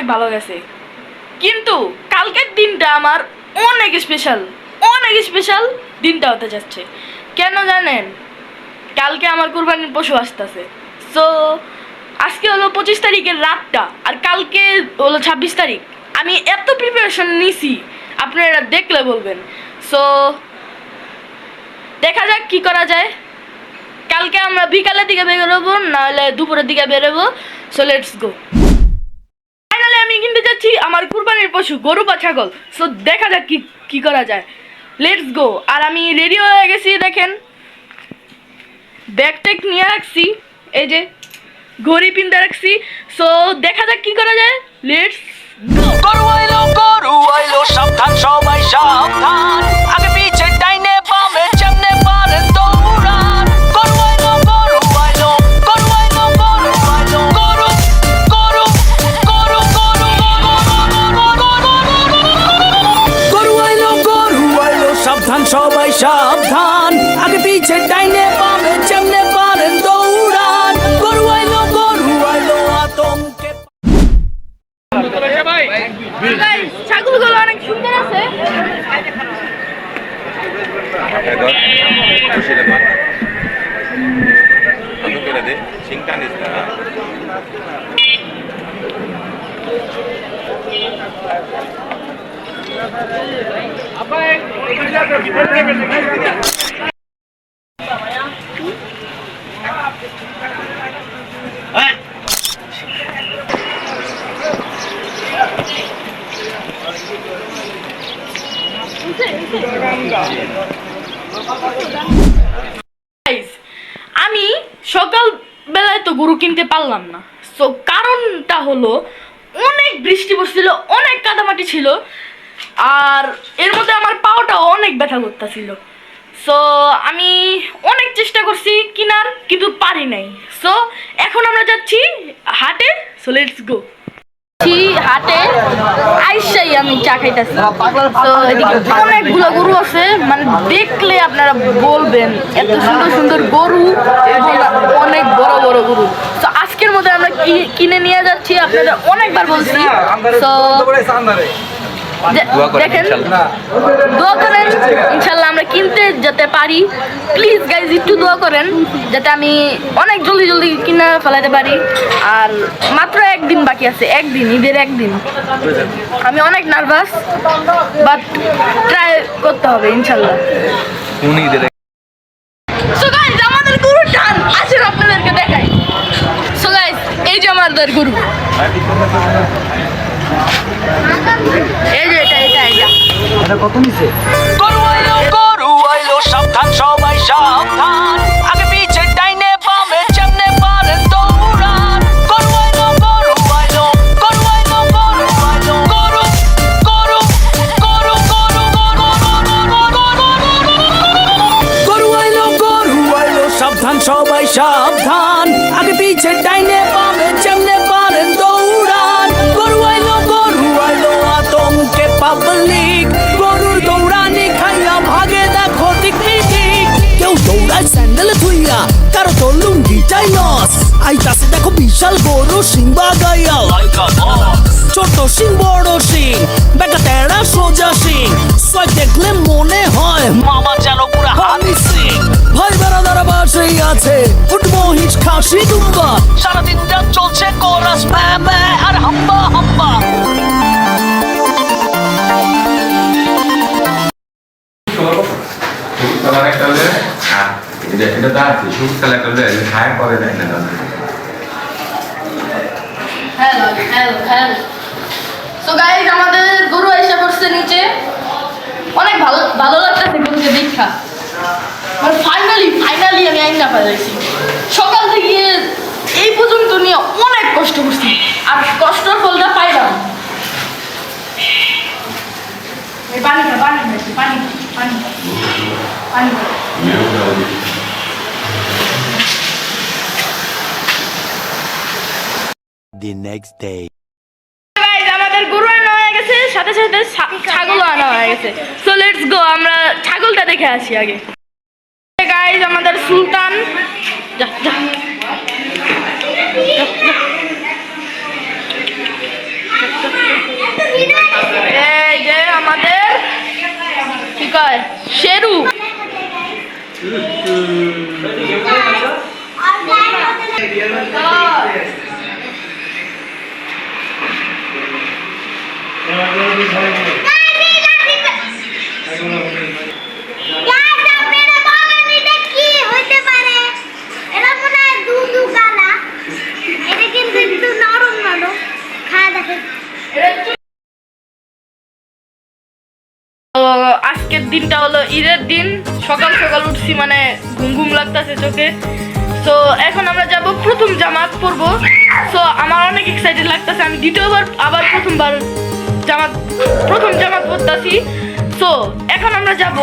অনেক ভালো গেছে, কিন্তু কালকের দিনটা আমার অনেক স্পেশাল দিনটা হতে যাচ্ছে। কেন জানেন? কালকে আমার কুরবানির পশু আসতেছে। সো আজকে হলো 25 তারিখের রাতটা, আর কালকে হলো 26 তারিখ। আমি এত প্রিপারেশন নিছি, আপনারা দেখলে বলবেন। সো দেখা যাক কি করা যায়। কালকে আমরা বিকালের দিকে বেরোবো, নাহলে দুপুরের দিকে বেরোবো। So let's go. ফাইনালি আমি কিনতে যাচ্ছি আমার কুরবানির পশু, গরু বা ছাগল। সো দেখা যাক কি করা যায়। Let's go. আর আমি রেডি হয়ে গেছি, দেখেন ব্যাগ ট্যাগ নিয়ে রাখছি, এই যে ঘড়ি পিনতে রাখছি। সো দেখা যাক কি করা যায়। লেটস গরু আইলো সাবধান সবাই সাবধান, আগে পিছে ডাইনে বামে যেমনে পারেন দৌড়ান। গরু আইলো গরু আইলো গরু আইলো গরু আইলো গরু গরু গরু গরু আইলো সাবধান সবাই সাবধান, আগে পিছে ডাইনে বামে যেমনে পারেন দৌড়ান। গরু আইলো আতঙ্কে। ছাগলগুলো অনেক সুন্দর আছে। আমি সকাল বেলায় তো গরু কিনতে পারলাম না। সো কারণটা হলো অনেক বৃষ্টি পড়ছিল, অনেক কাদামাটি ছিল, আর এর মধ্যে আমার পাওটা অনেক ব্যথা করতেছিল। সো আমি অনেক চেষ্টা করছি কেনার, কিন্তু পারি নাই। সো এখন আমরা যাচ্ছি হাটে। So let's go. হাটে আইসাই আমি চা খাইতেছি। তো এদিকে অনেকগুলো গরু আছে, মানে দেখলে আপনারা বলবেন এত সুন্দর সুন্দর গরু এবং অনেক বড় বড় গরু। তো আজকের মধ্যে আমরা কিনে নিয়ে যাচ্ছি, আপনারা অনেকবার বলছি। তো দেখেন, দোয়া করেন ইনশাল্লাহ আমরা কিনতে যেতে পারি। প্লিজ গাইজ একটু দোয়া করেন যাতে আমি অনেক জলদি জলদি কিনে ফেলাতে পারি। আর মাত্র একদিন বাকি আছে, ঈদের একদিন। আমি অনেক নার্ভাস, বাট ট্রাই করতে হবে ইনশাল্লাহ। সো গাইজ আমাদের গরুর টান আসেন আপনাদেরকে দেখাই। সো গাইজ এই যে আমাদের গরু, এই যে এটা কত নিছে? গরু আইলো সাবধান সবাই সাবধান, আগে পিছে ডাইনে বামে যেমনে পারেন দৌড়ান। গরু আইলো গরু আইলো গরু আইলো গরু আইলো গরু গরু গরু গরু আইলো সাবধান সবাই সাবধান, আগে পিছে ডাইনে বামে যেমনে পারেন দৌড়ান। গরু আইলো আতঙ্কে পাবলিক, গরুর দৌড়ানি খাইয়া ভাগে দেখো দিক দিক। কেউ দৌড়ায় স্যান্ডেলে থুইয়া, কারো তো লুঙ্গি চাই লস। আইতাছে দেখো বিশাল গরু সিং বাগাইয়া, ছোট সিং বড় সিং, বেকা তেড়া সোজা সিং। সয় দেখলে মনে হয় মামা যেন পুরা হানি সিং। ভাই বেড়াদারা বাসেই আছে, উঠবো হিচ খাসি দুম্বা, সারাদিনটা চলছে কোরাস ম্যা ম্যা আর হাম্বা হাম্বা। সো গাইস আমাদের গরু এসে পড়ছে নিচে, অনেক ভালো লাগতেছে গরুকে দেখা। মানে ফাইনালি আমি আইনা পাইছি। সকাল থেকে এই পর্যন্ত নিয়ে অনেক কষ্ট করছি, আর কষ্টের ফলটা পাইলাম। পানি The next day. আমাদের গরু আনা হয়ে গেছে, সাথে সাথে ছাগলও আনা হয়ে গেছে। সো লেটস গো, আমরা ছাগলটা দেখে আসি আগে। গাইজ আমাদের সুলতান, এই যে আমাদের কি কয় শেরু। তো আজকের দিনটা হলো ঈদের দিন। সকাল সকাল উঠছি, মানে ঘুম ঘুম লাগতেছে চোখে। তো এখন আমরা যাব প্রথম জামাত পড়বো। তো আমার অনেক এক্সাইটেড লাগতেছে, আমি দ্বিতীয়বার আবার প্রথম জামাত পড়তেছি। তো এখন আমরা যাব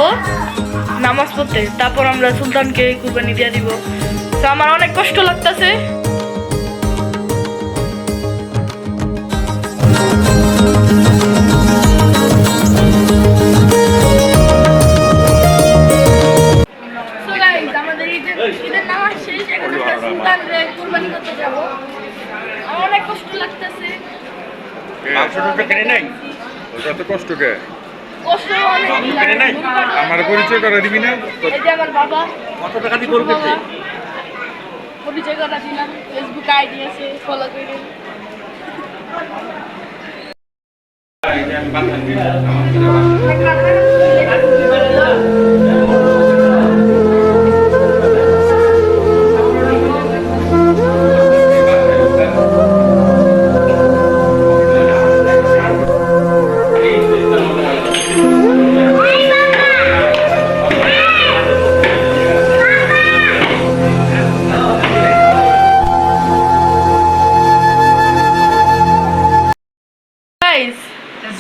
নামাজ পড়তে, তারপর আমরা সুলতানকে কুরবানি দিয়ে দিব। তো আমার অনেক কষ্ট লাগতেছে। আমাদের ঈদের নামাজ শেষ, এখন আমরা সুলতানকে কুরবানি করতে যাব। আমার অনেক কষ্ট লাগতেছে। মাংসটা কিনে নাই, ওটা তো কষ্ট কে কষ্ট অনেক কিনে নাই। আমার পরিচয় করে দিবি না? এই যে আমার বাবা, কত টাকা দিয়ে করবে? পরিচয় করা দিলাম, ফেসবুক আইডি আছে, ফলো করে।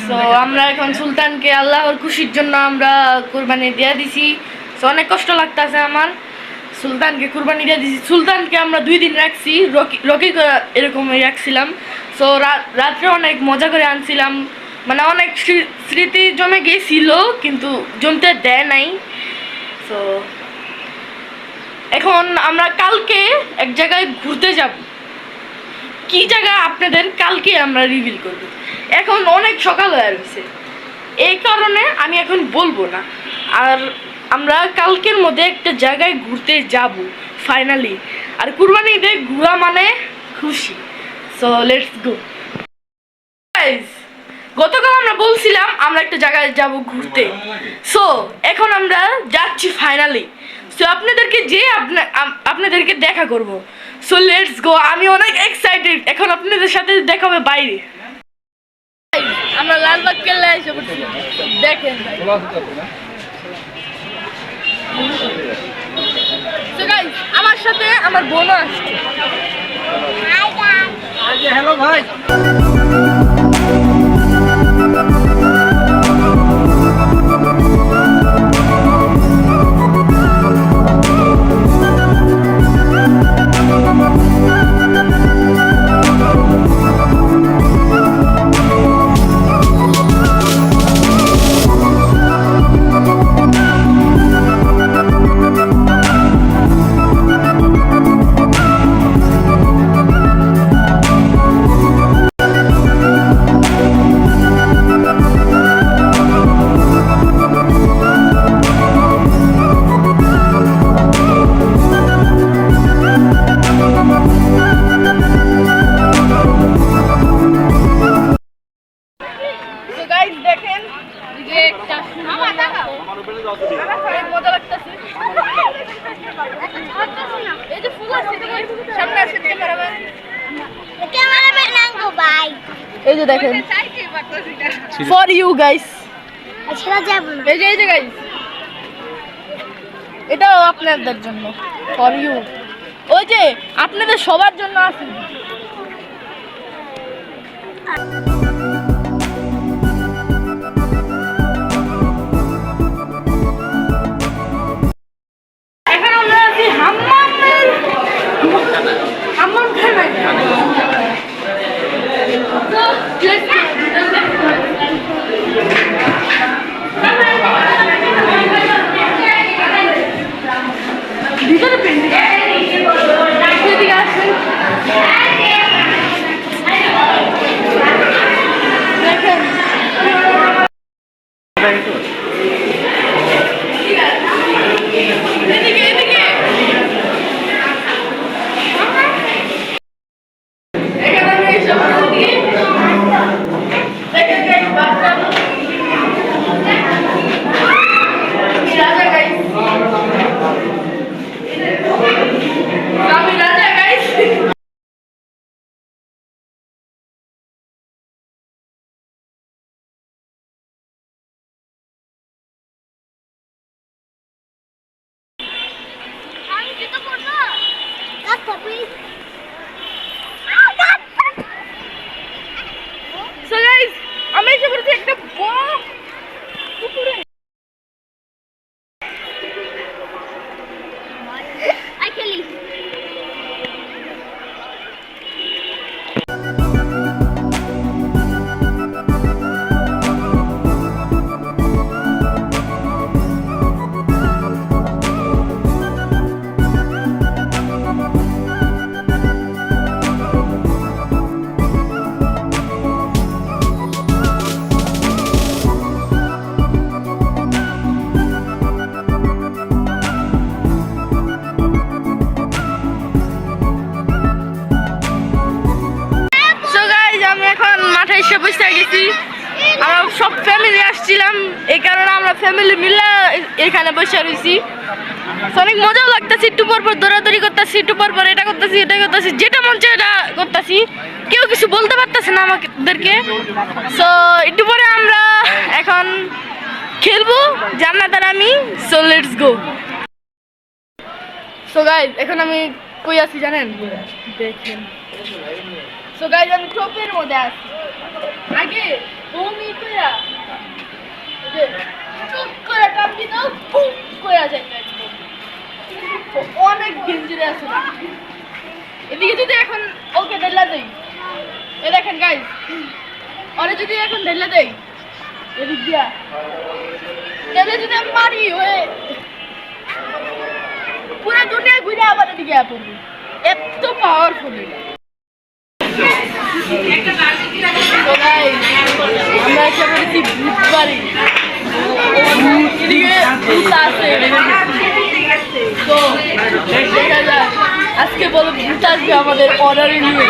তো আমরা এখন সুলতানকে আল্লাহর খুশির জন্য আমরা কুরবানি দিয়ে দিছি। তো অনেক কষ্ট লাগতেছে আমার, সুলতানকে কুরবানি দিয়ে দিছি। সুলতানকে আমরা 2 দিন রাখছি, রকি এরকমই রাখছিলাম। তো রাত্রে অনেক মজা করে আনছিলাম, মানে অনেক স্মৃতি জমে গিয়েছিল, কিন্তু জমতে দেয় নাই। তো এখন আমরা কালকে এক জায়গায় ঘুরতে যাব। কি জায়গা আপনাদের কালকে আমরা রিভিল করব। এখন অনেক সকাল হয়ে গেছে, এই কারণে আমি এখন বলবো না। আর আমরা কালকের মধ্যে একটা জায়গায় ঘুরতে যাব ফাইনালি। আর কুরবানি ঈদে ঘোরা মানে খুশি। So let's go guys. গতকাল আমরা বলছিলাম আমরা একটা জায়গায় যাব ঘুরতে। সো এখন আমরা যাচ্ছি ফাইনালি। সো আপনাদেরকে দেখা করব। So let's go. আমি অনেক এক্সাইটেড। এখন আপনাদের সাথে দেখা হবে বাইরে। আমরা লালবাগ কেল্লায় এসে পড়ছি, দেখেন ভাই। তো গাইস, আমার সাথে আমার বোনও আসছে। হ্যালো ভাই। মজা লাগতেছে। এই যে ফুল আছে, সামনে আসে এই যে দেখেন, ফর ইউ গাইস। এই যে গাইস, এটাও আপনাদের জন্য, ফর ইউ। ওই যে আপনাদের সবার জন্য আছে। এদিকে এদিকে এখানে আমি এসব করি দেখেন গাইস বাচ্চা রাজা গাইস আমি রাজা গাইস আমি জুতো পরবো কাট প্লিজ সো গাইস আমি এসে পড়েছি একটা বড় পুকুরে আই খেলি সো গাইস আমি এখন মাঠে এসে বসে গেছি আমরা সব ফ্যামিলি আসছিলাম এই কারণে আমরা ফ্যামিলি মিলে এখানে বসে রয়েছি অনেক মজাও লাগতেছে একটু পর পর দৌড়াদৌড়ি করতেছি একটু পর পর এটা করতেছি যেটা মন চায় এটা করতেছি কেউ কিছু বলতে পারতেছে না আমাদেরকে সো একটু পরে আমরা এখন খেলবো জান্নাত আর আমি so let's go so guys এখন আমি কই আছি জানেন দেখেন সো গাইস আমি টপের মধ্যে আছি আগে বমি কইরা যে টুক করে টাপ দি দাও ফুক করে যায় তো অনেক ডেঞ্জারে আছে এদিকে যদি এখন ওকে ঢেলা দেই এ দেখেন গাইস ওরে যদি এখন ঢেলা দেই এদিক দিয়া তাহলে যদি আমি মারি হয়ে পুরো দুনিয়া ঘুরে আবার এদিকে পড়বে এত পাওয়ারফুল আমরা এসে বলেছি ভূত বাড়ি এদিকে ভূত আছে তো দেখা যাক আজকে বলো ভূত আসবে আমাদের অর্ডারে নিয়ে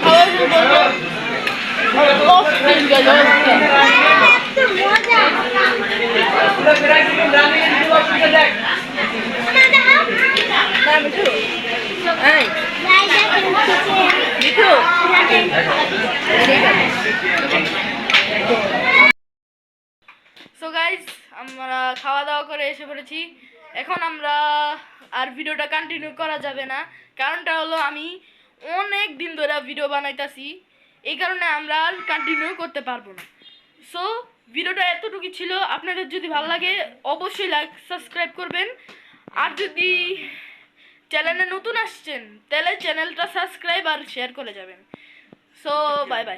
খাওয়া শুরু করবো সো গাইস আমরা খাওয়া দাওয়া করে এসে পড়েছি এখন আমরা আর ভিডিওটা কন্টিনিউ করা যাবে না কারণটা হলো আমি অনেক দিন ধরে ভিডিও বানাইতাছি এই কারণে আমরা আর কন্টিনিউ করতে পারবো না সো ভিডিওটা এতটুকু ছিল আপনাদের যদি ভালো লাগে অবশ্যই লাইক সাবস্ক্রাইব করবেন আর যদি চ্যানেলে নতুন আসছেন তাহলে চ্যানেলটা সাবস্ক্রাইব আর শেয়ার করে যাবেন সো বাই বাই